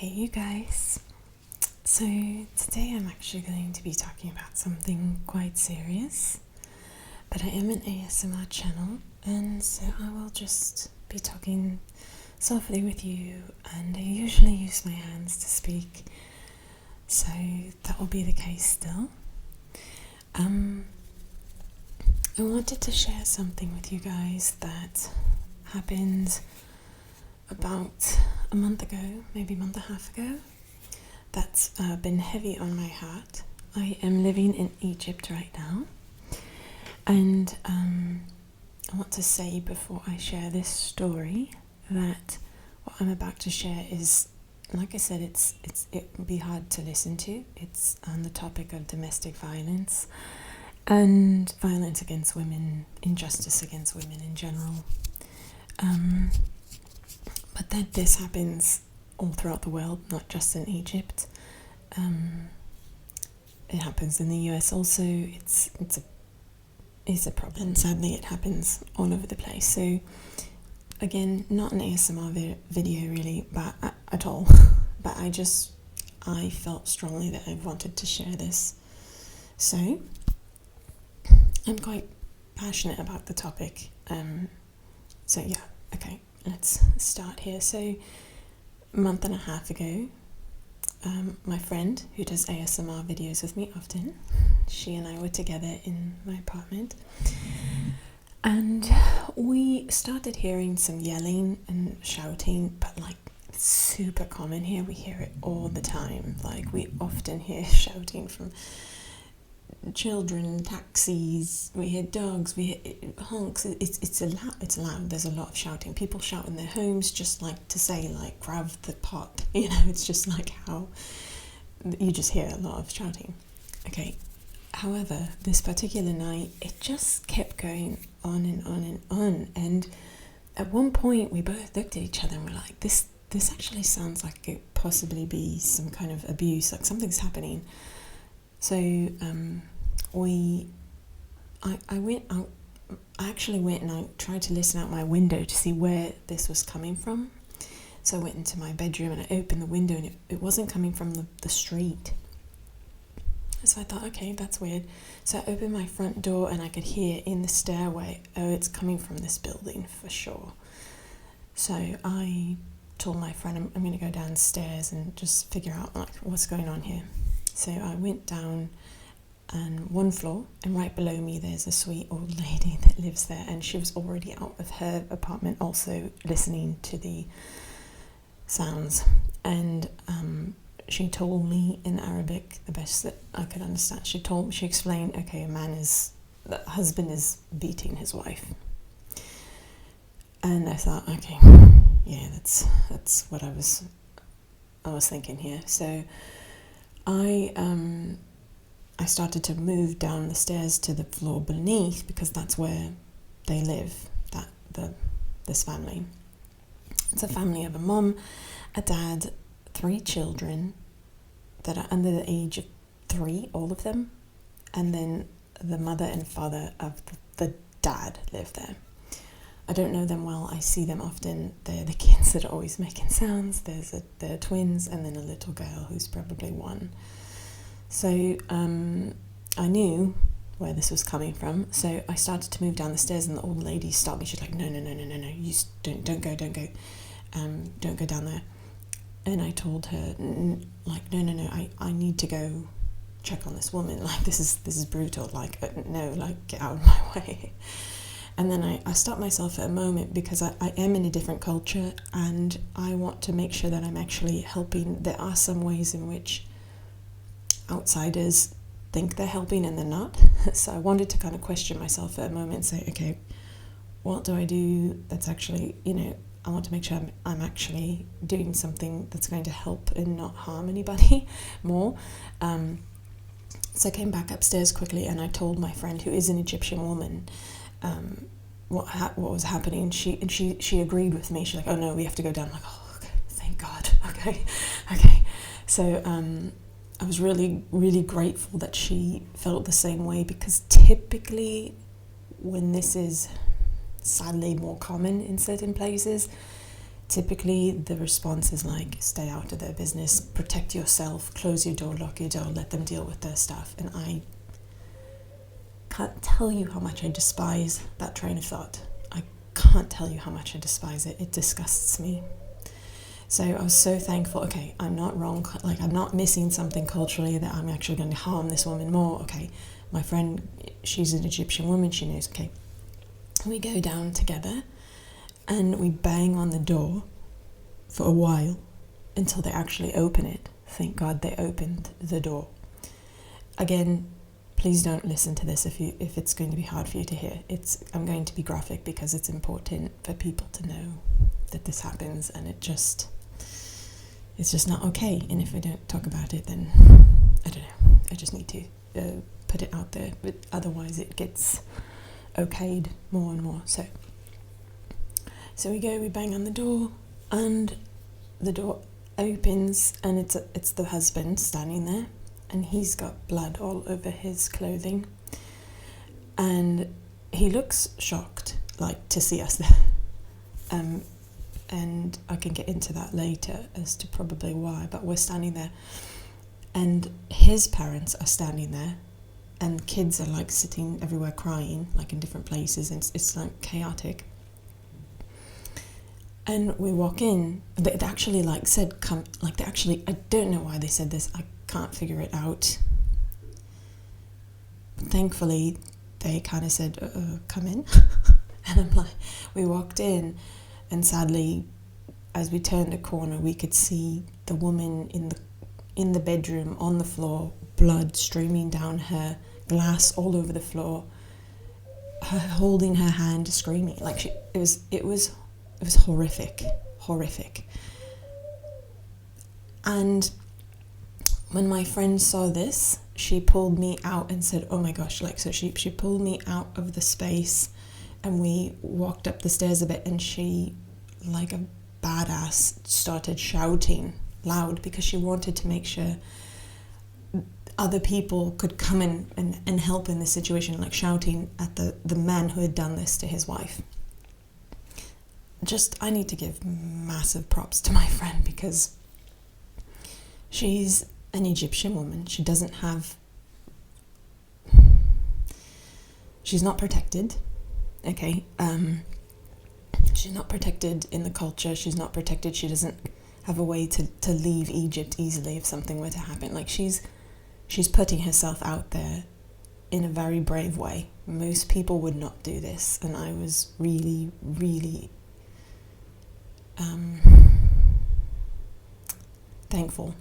Hey you guys, so today I'm actually going to be talking about something quite serious, but I am an ASMR channel, and so I will just be talking softly with you, and I usually use my hands to speak, so that will be the case still. I wanted to share something with you guys that happened about a month ago, maybe a month and a half ago, that's been heavy on my heart. I am living in Egypt right now, and I want to say before I share this story that what I'm about to share is, like I said, it will be hard to listen to. It's on the topic of domestic violence and violence against women, injustice against women in general. But that this happens all throughout the world, not just in Egypt. It happens in the US also. It's a problem. Sadly, it happens all over the place. So again, not an ASMR video really, but at all. But I felt strongly that I wanted to share this. So I'm quite passionate about the topic. So yeah, okay. Let's start here. So a month and a half ago, my friend who does ASMR videos with me often, she and I were together in my apartment, and we started hearing some yelling and shouting, but like super common here. We hear it all the time. Like we often hear shouting from children, taxis, we hear dogs, we hear honks. It's loud. There's a lot of shouting. People shout in their homes just like to say like grab the pot, it's just like how you just hear a lot of shouting. Okay, however, this particular night it just kept going on and on and on, and at one point we both looked at each other and we're like, this actually sounds like it could possibly be some kind of abuse, like something's happening. So I actually went and I tried to listen out my window to see where this was coming from. So I went into my bedroom and I opened the window, and it wasn't coming from the street. So I thought, okay, that's weird. So I opened my front door and I could hear in the stairway, oh, it's coming from this building for sure. So I told my friend, I'm going to go downstairs and just figure out like what's going on here. So I went down and one floor, and right below me there's a sweet old lady that lives there, and she was already out of her apartment also listening to the sounds, and she told me in Arabic, the best that I could understand, she explained, okay, the husband is beating his wife. And I thought, okay, yeah, that's what I was thinking here. So I started to move down the stairs to the floor beneath, because that's where they live, this family. It's a family of a mom, a dad, 3 children that are under the age of 3, all of them, and then the mother and father of the dad live there. I don't know them well. I see them often. They're the kids that are always making sounds. They're twins, and then a little girl who's probably 1. So I knew where this was coming from. So I started to move down the stairs, and the old lady stopped me. She's like, no, you don't go, don't go down there. And I told her, like, no, I need to go check on this woman. Like, this is brutal. Like, no, like, get out of my way. And then I stopped myself at a moment, because I am in a different culture, and I want to make sure that I'm actually helping. There are some ways in which outsiders think they're helping and they're not. So I wanted to kind of question myself at a moment and say, okay, what do I do that's actually, I want to make sure I'm actually doing something that's going to help and not harm anybody more. So I came back upstairs quickly, and I told my friend, who is an Egyptian woman, what was happening. She agreed with me. She's like, oh no, we have to go down. I'm like, oh, okay, thank God. Okay. So I was really, really grateful that she felt the same way, because typically when this is sadly more common in certain places, typically the response is like, stay out of their business, protect yourself, close your door, lock your door, let them deal with their stuff. And I can't tell you how much I despise that train of thought. I can't tell you how much I despise it. It disgusts me. So I was so thankful, okay, I'm not wrong, like I'm not missing something culturally that I'm actually going to harm this woman more. Okay, my friend, she's an Egyptian woman, she knows. Okay, we go down together and we bang on the door for a while until they actually open it. Thank God they opened the door. Again, please don't listen to this if it's going to be hard for you to hear. I'm going to be graphic because it's important for people to know that this happens, and it's just not okay. And if I don't talk about it, then I don't know. I just need to put it out there, but otherwise it gets okayed more and more. So we bang on the door, and the door opens, and it's the husband standing there, and he's got blood all over his clothing, and he looks shocked, like, to see us there. And I can get into that later as to probably why, but we're standing there, and his parents are standing there, and kids are like sitting everywhere crying, like in different places, and it's like chaotic. And we walk in, they actually like said come, like they actually, I don't know why they said this, I can't figure it out. Thankfully they kind of said come in. And I'm like, we walked in, and sadly as we turned a corner we could see the woman in the bedroom on the floor, blood streaming down her, glass all over the floor, her holding her hand, screaming. Like it was horrific. And when my friend saw this, she pulled me out and said, oh my gosh, like, so she pulled me out of the space, and we walked up the stairs a bit, and she, like a badass, started shouting loud because she wanted to make sure other people could come in and help in this situation, like shouting at the man who had done this to his wife. I need to give massive props to my friend, because she's an Egyptian woman. She's not protected, okay? She's not protected in the culture. She's not protected. She doesn't have a way to leave Egypt easily if something were to happen. Like she's putting herself out there in a very brave way. Most people would not do this, and I was really, really thankful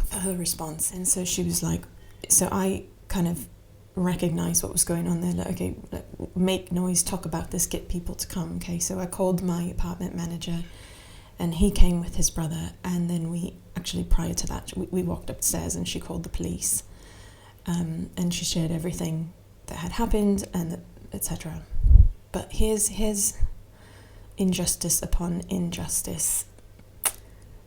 for her response. And so she was like, so I kind of recognized what was going on there, like, okay, make noise, talk about this, get people to come. Okay, so I called my apartment manager, and he came with his brother, and then we actually, prior to that, we walked upstairs, and she called the police, and she shared everything that had happened, and etc. But here's injustice upon injustice.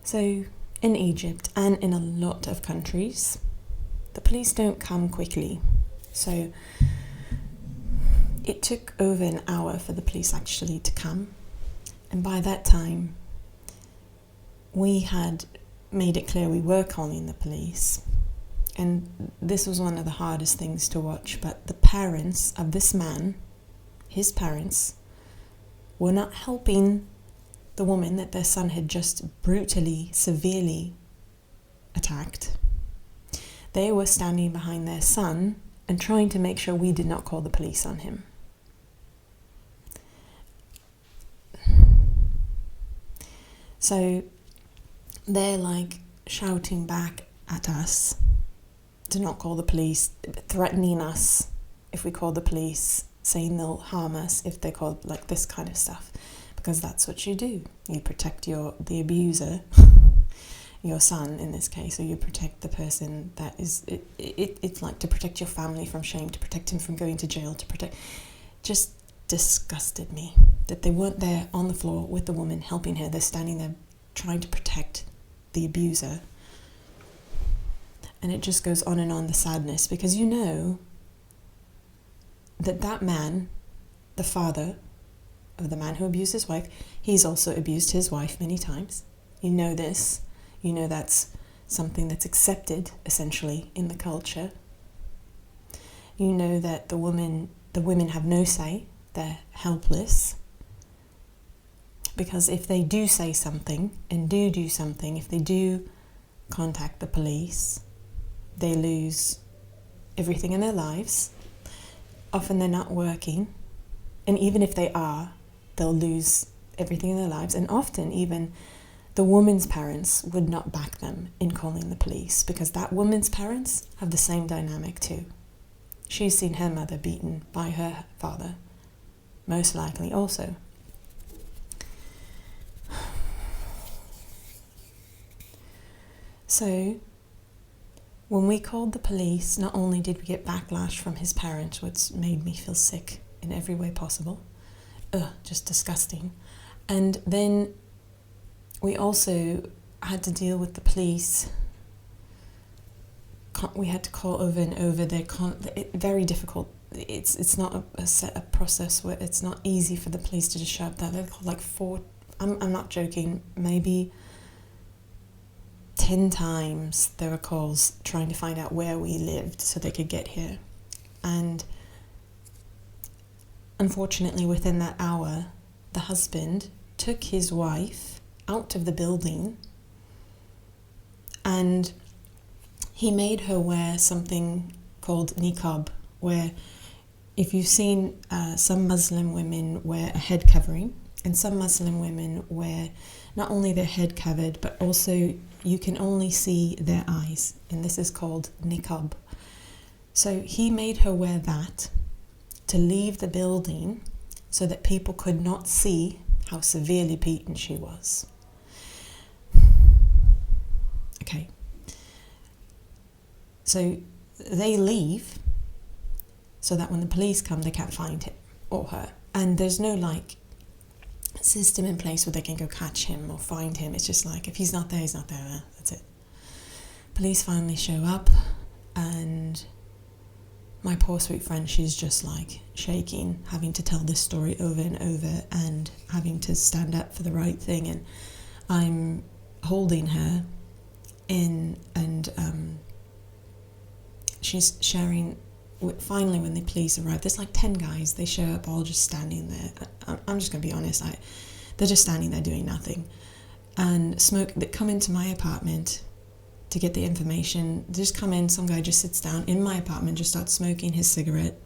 So in Egypt and in a lot of countries, the police don't come quickly. So it took over an hour for the police actually to come, and by that time we had made it clear we were calling the police. And this was one of the hardest things to watch, but the parents of this man, his parents, were not helping the woman that their son had just brutally, severely attacked. They were standing behind their son and trying to make sure we did not call the police on him. So they're like shouting back at us to not call the police, threatening us if we call the police, saying they'll harm us if they call, like this kind of stuff, because that's what you do. You protect the abuser, your son in this case, or you protect the person that is, it's like to protect your family from shame, to protect him from going to jail, to protect, just disgusted me that they weren't there on the floor with the woman helping her. They're standing there trying to protect the abuser. And it just goes on and on, the sadness, because you know that man, the father, of the man who abused his wife. He's also abused his wife many times. You know this. You know that's something that's accepted, essentially, in the culture. You know that the women have no say. They're helpless. Because if they do say something and do something, if they do contact the police, they lose everything in their lives. Often they're not working. And even if they are, they'll lose everything in their lives. And often even the woman's parents would not back them in calling the police, because that woman's parents have the same dynamic too. She's seen her mother beaten by her father, most likely also. So, when we called the police, not only did we get backlash from his parents, which made me feel sick in every way possible, just disgusting, and then we also had to deal with the police. We had to call over and over. Very difficult. It's not a process where it's not easy for the police to just show up there. They called like 4. I'm not joking. Maybe 10 times there were calls trying to find out where we lived so they could get here. And unfortunately, within that hour, the husband took his wife out of the building and he made her wear something called niqab, where if you've seen some Muslim women wear a head covering, and some Muslim women wear not only their head covered, but also you can only see their eyes, and this is called niqab. So he made her wear that to leave the building so that people could not see how severely beaten she was. Okay. So they leave so that when the police come, they can't find him or her. And there's no system in place where they can go catch him or find him. It's just like, if he's not there, he's not there. That's it. Police finally show up, and my poor sweet friend, she's just like shaking, having to tell this story over and over and having to stand up for the right thing. And I'm holding her in, and she's sharing. Finally, when the police arrive, there's like 10 guys. They show up, all just standing there. I'm just going to be honest. They're just standing there doing nothing. And they come into my apartment to get the information. They just come in. Some guy just sits down in my apartment, just starts smoking his cigarette.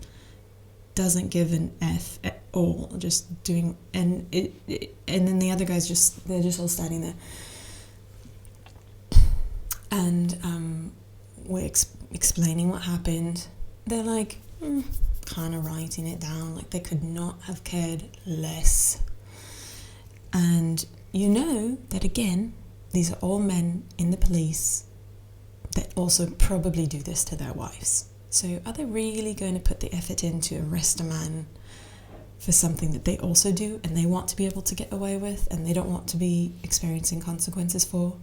Doesn't give an F at all. Just doing, and then the other guys they're just all standing there. And we're explaining what happened. They're like, kind of writing it down, like they could not have cared less. And you know that, again, these are all men in the police that also probably do this to their wives. So are they really going to put the effort in to arrest a man for something that they also do and they want to be able to get away with and they don't want to be experiencing consequences for?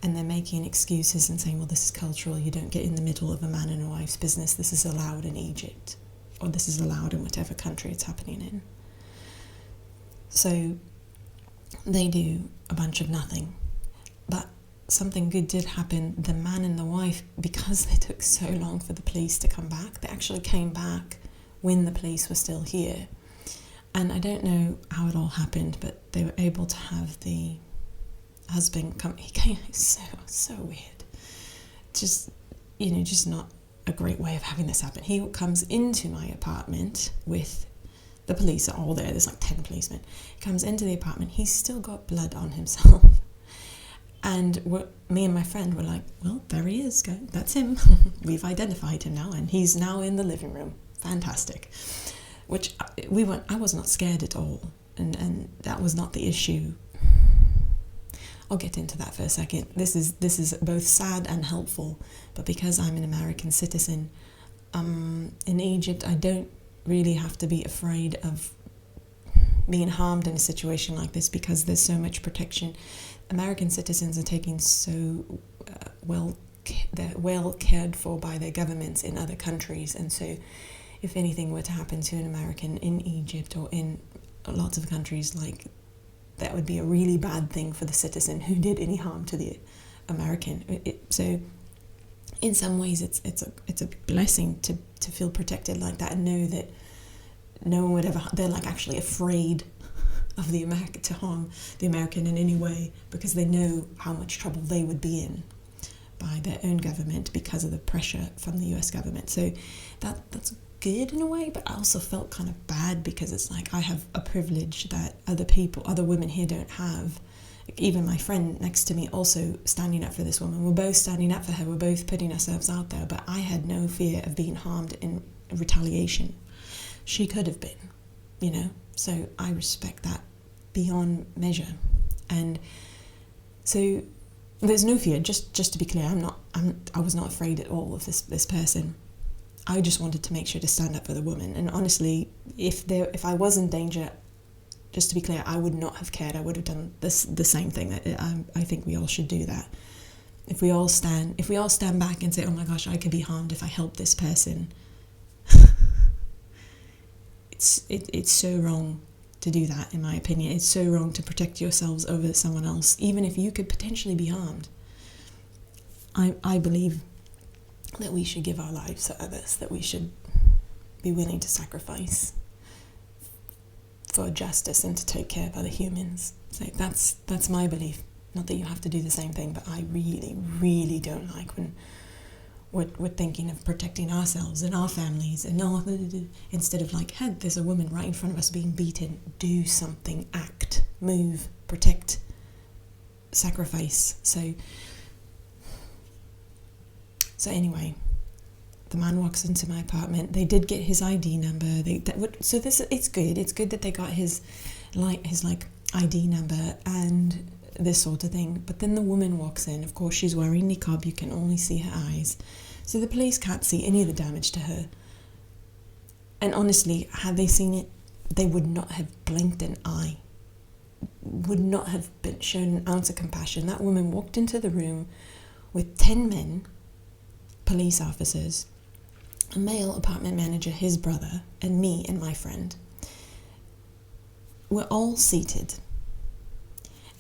And they're making excuses and saying, well, this is cultural. You don't get in the middle of a man and a wife's business. This is allowed in Egypt, or this is allowed in whatever country it's happening in. So they do a bunch of nothing. But something good did happen. The man and the wife, because they took so long for the police to come back, they actually came back when the police were still here. And I don't know how it all happened, but they were able to have the husband come. He came. So weird. Just not a great way of having this happen. He comes into my apartment with the police are all there. There's like 10 policemen. He comes into the apartment. He's still got blood on himself. And me and my friend were like, well, there he is. That's him. We've identified him now, and he's now in the living room. Fantastic. Which I was not scared at all, and that was not the issue. I'll get into that for a second. This is both sad and helpful, but because I'm an American citizen, in Egypt, I don't really have to be afraid of being harmed in a situation like this because there's so much protection. American citizens are taken so they're well cared for by their governments in other countries, and so if anything were to happen to an American in Egypt or in lots of countries, like, that would be a really bad thing for the citizen who did any harm to the American. So in some ways it's a blessing to feel protected like that, and know that no one would ever, they're like actually afraid of the American, to harm the American in any way, because they know how much trouble they would be in by their own government because of the pressure from the US government. So that's good in a way, but I also felt kind of bad, because it's like I have a privilege that other women here don't have. Even my friend next to me also standing up for this woman. We're both standing up for her. We're both putting ourselves out there, but I had no fear of being harmed in retaliation. She could have been, you know? So I respect that beyond measure. And so there's no fear, just to be clear. I was not afraid at all of this person. I just wanted to make sure to stand up for the woman. And honestly, if I was in danger, just to be clear, I would not have cared. I would have done the same thing. I think we all should do that. If we all stand back and say, oh my gosh, I could be harmed if I help this person, it's so wrong to do that, in my opinion. It's so wrong to protect yourselves over someone else, even if you could potentially be harmed. I believe that we should give our lives to others, that we should be willing to sacrifice for justice and to take care of other humans. So that's my belief. Not that you have to do the same thing, but I really, really don't like when we're thinking of protecting ourselves and our families and all, instead of like, hey, there's a woman right in front of us being beaten. Do something, act, move, protect, sacrifice. So anyway, the man walks into my apartment. They did get his ID number. It's good. It's good that they got his ID number and this sort of thing. But then the woman walks in. Of course, she's wearing niqab. You can only see her eyes. So the police can't see any of the damage to her. And honestly, had they seen it, they would not have blinked an eye. Would not have been shown an ounce of compassion. That woman walked into the room with 10 men, police officers, a male apartment manager, his brother, and me and my friend. We're all seated.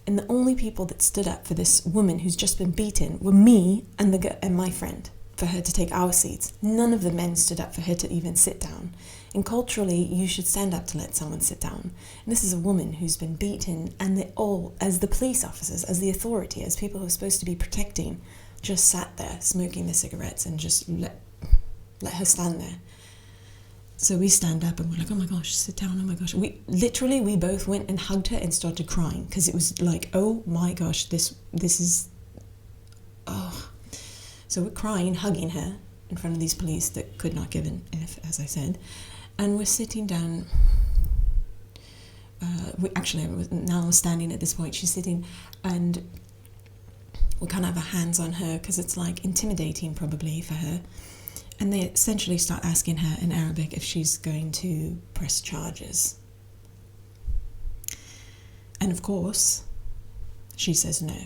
And the only people that stood up for this woman who's just been beaten were me and my friend, for her to take our seats. None of the men stood up for her to even sit down. And culturally, you should stand up to let someone sit down. And this is a woman who's been beaten, and they all, as the police officers, as the authority, as people who are supposed to be protecting, just sat there smoking their cigarettes and just let her stand there. So we stand up and we're like, oh my gosh, sit down, oh my gosh. We both went and hugged her and started crying, because it was like, oh my gosh, this is, oh. So we're crying, hugging her in front of these police that could not give an F, as I said. And we're sitting down. Now I'm standing at this point. She's sitting, and we kind of have our hands on her, because it's like intimidating probably for her. And they essentially start asking her in Arabic if she's going to press charges. And of course, she says no.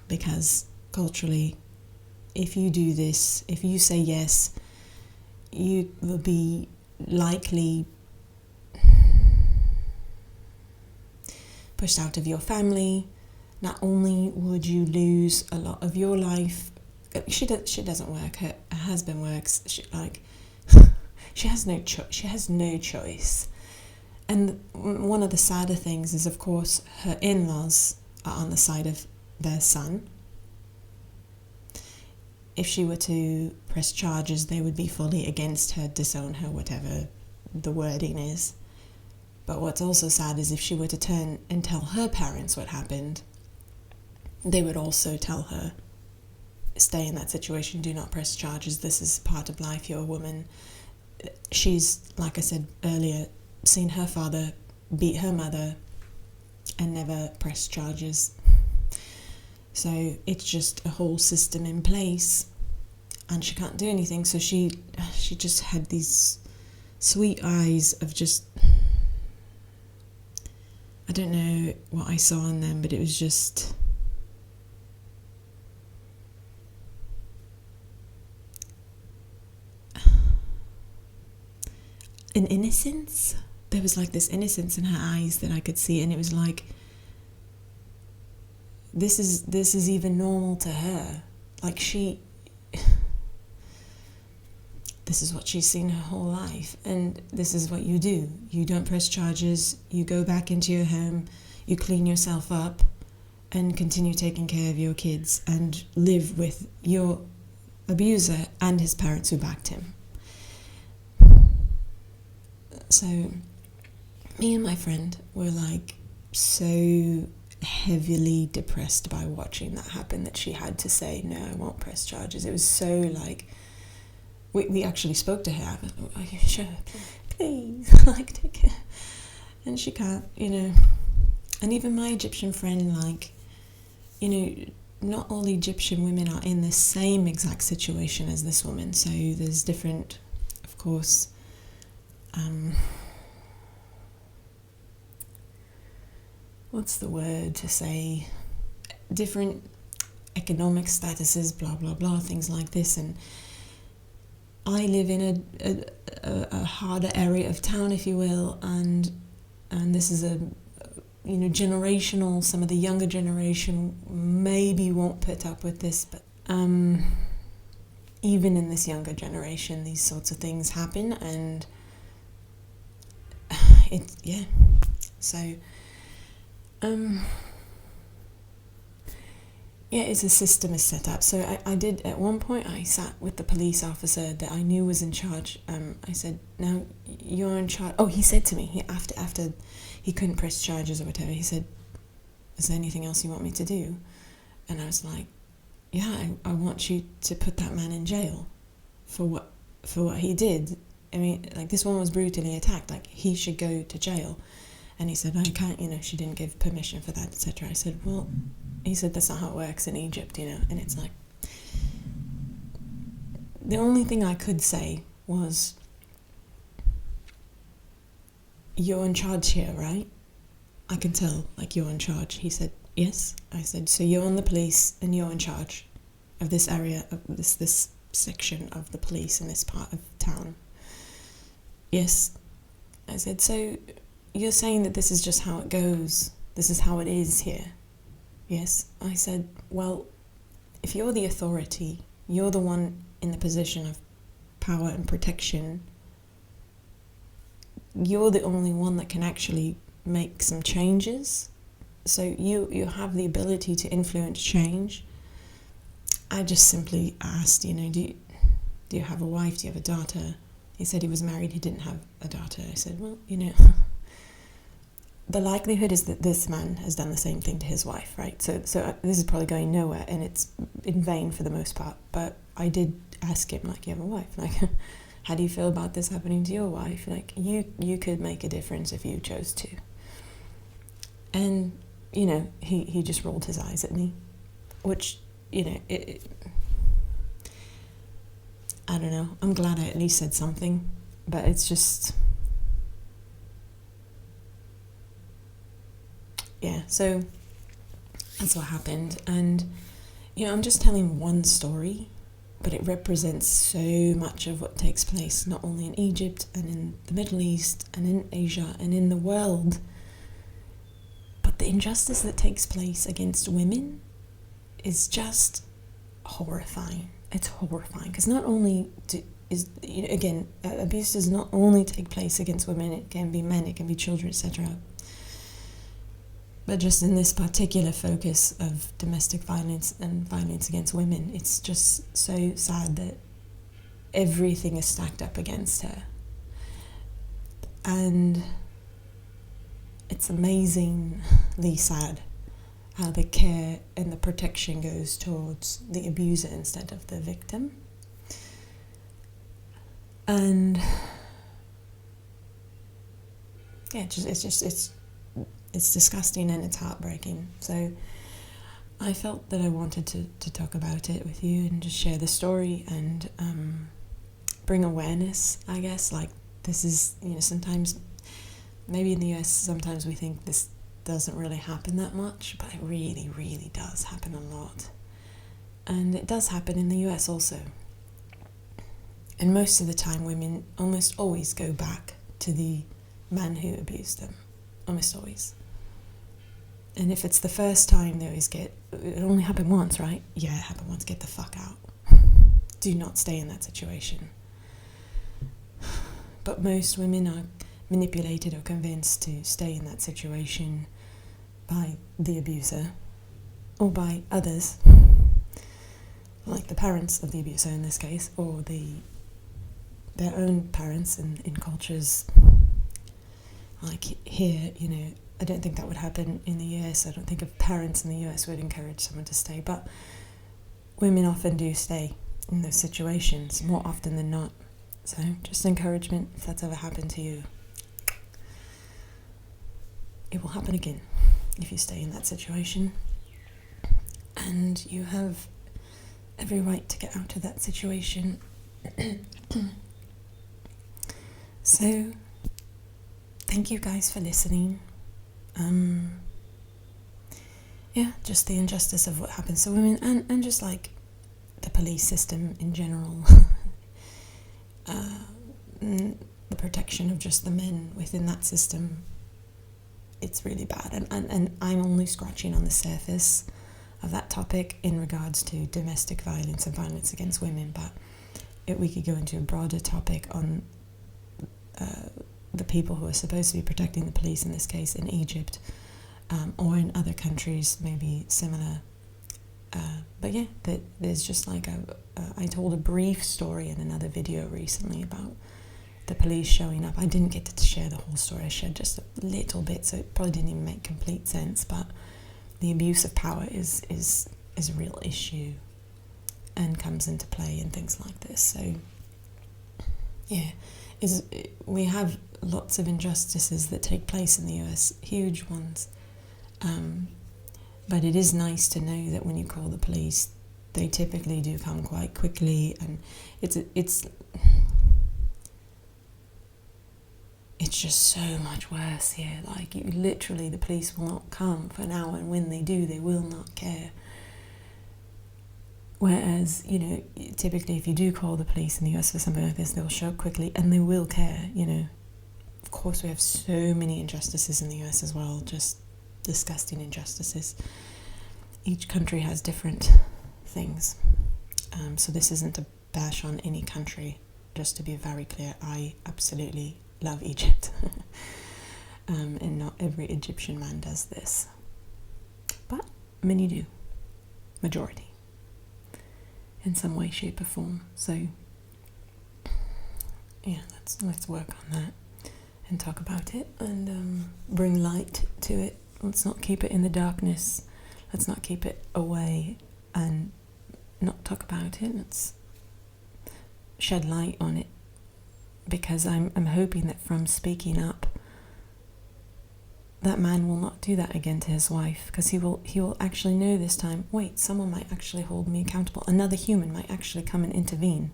Because culturally, if you do this, if you say yes, you will be likely pushed out of your family. Not only would you lose a lot of your life, she doesn't work. Her husband works. She has no choice. And one of the sadder things is, of course, her in-laws are on the side of their son. If she were to press charges, they would be fully against her, disown her, whatever the wording is. But what's also sad is if she were to turn and tell her parents what happened, they would also tell her, stay in that situation, do not press charges, this is part of life, you're a woman. She's, like I said earlier, seen her father beat her mother and never press charges. So it's just a whole system in place, and she can't do anything. So she just had these sweet eyes of just, I don't know what I saw in them, but it was just an innocence there was like this innocence in her eyes that I could see, and it was like, this is even normal to her. Like this is what she's seen her whole life, and this is what you do. You don't press charges, you go back into your home, you clean yourself up, and continue taking care of your kids, and live with your abuser and his parents who backed him. So, me and my friend were like so heavily depressed by watching that happen that she had to say, no, I won't press charges. It was so like, we actually spoke to her. Are you sure? Please, like, take care. And she can't, And even my Egyptian friend, like, not all Egyptian women are in the same exact situation as this woman. So there's different, of course, what's the word to say? Different economic statuses, blah, blah, blah, things like this. And I live in a harder area of town, if you will, and this is a generational. Some of the younger generation maybe won't put up with this, but even in this younger generation, these sorts of things happen, and So, it's a system is set up. So I did, at one point, I sat with the police officer that I knew was in charge. I said, now, you're in charge. Oh, he said to me, after he couldn't press charges or whatever, he said, is there anything else you want me to do? And I was like, yeah, I want you to put that man in jail for what he did. I mean, like, this woman was brutally attacked. Like, he should go to jail. And he said, I can't, she didn't give permission for that, etc. I said, well, he said, that's not how it works in Egypt, And it's like, the only thing I could say was, you're in charge here, right? I can tell, like, you're in charge. He said, yes. I said, so you're on the police and you're in charge of this area, of this section of the police in this part of town. Yes. I said, so you're saying that this is just how it goes. This is how it is here. Yes. I said, well, if you're the authority, you're the one in the position of power and protection, you're the only one that can actually make some changes. So you have the ability to influence change. I just simply asked, do you have a wife? Do you have a daughter? He said he was married, he didn't have a daughter. I said, well, the likelihood is that this man has done the same thing to his wife, right? So this is probably going nowhere, and it's in vain for the most part. But I did ask him, like, you have a wife? Like, how do you feel about this happening to your wife? Like, you could make a difference if you chose to. And, he just rolled his eyes at me, which, I don't know. I'm glad I at least said something, but it's just, so that's what happened. And, I'm just telling one story, but it represents so much of what takes place, not only in Egypt and in the Middle East and in Asia and in the world, but the injustice that takes place against women is just horrifying. It's horrifying, because not only abuse does not only take place against women, it can be men, it can be children, etc. But just in this particular focus of domestic violence and violence against women, it's just so sad that everything is stacked up against her. And it's amazingly sad how the care and the protection goes towards the abuser instead of the victim. And it's disgusting and it's heartbreaking. So I felt that I wanted to talk about it with you and just share the story and bring awareness, I guess. Like, this is, sometimes, maybe in the US, sometimes we think this doesn't really happen that much, but it really, really does happen a lot. And it does happen in the US also. And most of the time, women almost always go back to the man who abused them, almost always. And if it's the first time, they always get, it only happened once, right? Yeah, it happened once, get the fuck out. Do not stay in that situation. But most women are manipulated or convinced to stay in that situation by the abuser or by others, like the parents of the abuser in this case, or their own parents in cultures like here, you know. I don't think that would happen in the US. I don't think if parents in the US would encourage someone to stay, but women often do stay in those situations more often than not. So just encouragement, if that's ever happened to you, it will happen again if you stay in that situation. And you have every right to get out of that situation. So, thank you guys for listening. Yeah, just the injustice of what happens to women, and just like the police system in general. The protection of just the men within that system, it's really bad. And I'm only scratching on the surface of that topic in regards to domestic violence and violence against women, but we could go into a broader topic on the people who are supposed to be protecting the police, in this case in Egypt, or in other countries maybe similar. But yeah, there's just like I told a brief story in another video recently about the police showing up. I didn't get to share the whole story. I shared just a little bit, so it probably didn't even make complete sense. But the abuse of power is a real issue and comes into play in things like this. So yeah, we have lots of injustices that take place in the US, huge ones. But it is nice to know that when you call the police, they typically do come quite quickly, and it's just so much worse here. Like, literally, the police will not come for an hour, and when they do, they will not care. Whereas, you know, typically if you do call the police in the US for something like this, they'll show up quickly and they will care, you know. Of course, we have so many injustices in the US as well, just disgusting injustices. Each country has different things. So this isn't a bash on any country, just to be very clear. I absolutely love Egypt. And not every Egyptian man does this. But many do. Majority. In some way, shape or form. So yeah, let's work on that and talk about it and bring light to it. Let's not keep it in the darkness. Let's not keep it away and not talk about it. Let's shed light on it, because I'm hoping that from speaking up, that man will not do that again to his wife, because he will actually know this time, wait, someone might actually hold me accountable. Another human might actually come and intervene.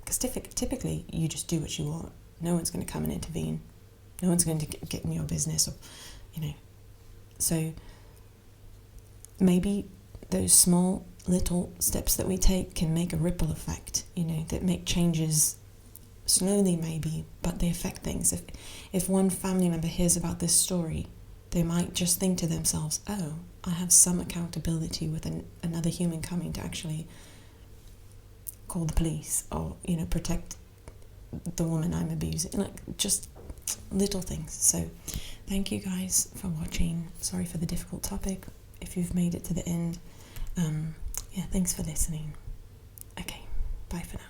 Because typically you just do what you want. No one's going to come and intervene. No one's going to get in your business, or, you know. So maybe those small little steps that we take can make a ripple effect, you know, that make changes slowly maybe, but they affect things. If one family member hears about this story, they might just think to themselves, oh, I have some accountability with another human coming to actually call the police, or, you know, protect the woman I'm abusing. Like, just little things. So thank you guys for watching. Sorry for the difficult topic. If you've made it to the end, yeah, thanks for listening. Okay, bye for now.